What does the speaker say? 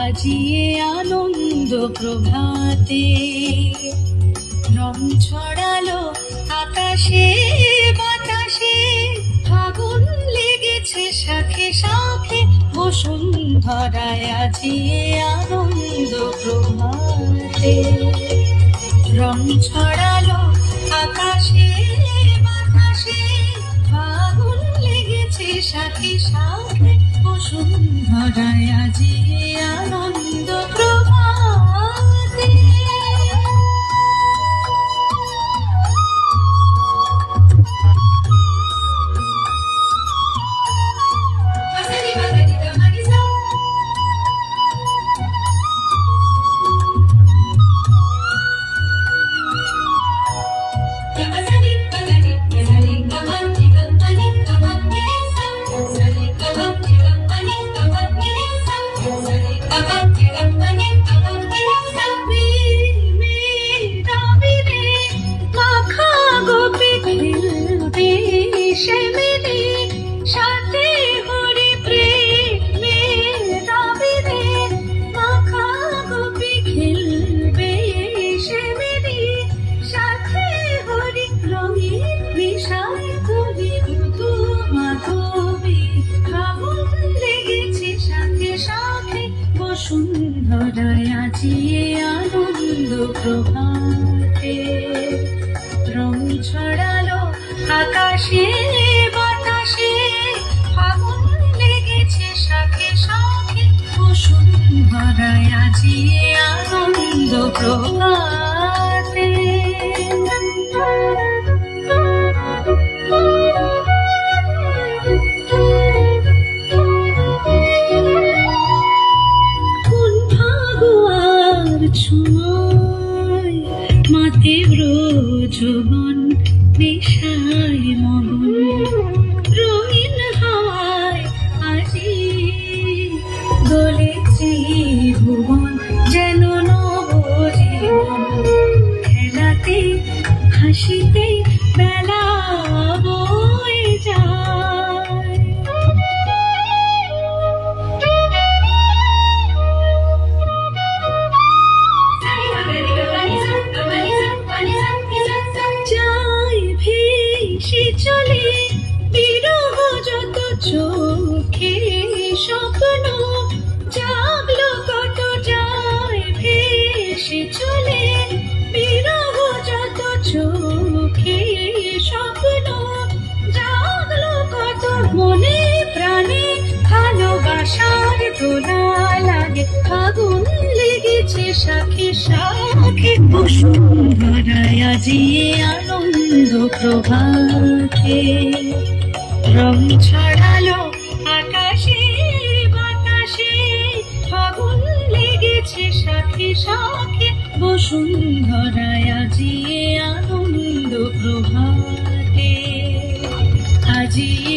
আজিয়ে আনন্দ প্রভাতে রং ছড়ালো আকাশে বাতাসে, ফাগুন লেগেছে শাখে শাখে বসুন্ধরায়। আজিয়ে আনন্দ প্রভাতে রং ছড়ালো আকাশে বাতাসে, ফাগুন লেগেছে শাখে শাখে বসুন্ধরায়। আজিয়ে আনন্দ প্রভাতে। বসুন্ধরায় আজিয়ে আনন্দ প্রভাতে রং ছড়ালো আকাশে বাতাসে, ফাগুন লেগেছে শাখে শাখে বসুন্ধরায়। আজিয়ে আনন্দ প্রভাতে। মাতে ব্রজবন নেশায় মগন, রঙিন হাওয়ায় আজি দোলেছে ভুবন, যেন নবজীবন। খেলাতে হাসিতে বেলা বয়ে যায়। চলে বিরহ যত চোখে স্বপ্ন, জাগলো কত যায় ভেসে চলে বিরহ যত চোখে স্বপ্ন, জাগলো কত মনে প্রাণে ভালোবাসার দোলা লাগে। ফাগুন লেগেছে শাখে শাখে বসুন্ধরায় আজিয়ে আনন্দ প্রভাতে রং ছড়ালো আকাশে বাতাসে, ফাগুন লেগেছে শাখে শাখে বসুন্ধরায়। আজিয়ে আনন্দ প্রভাতে আজিয়ে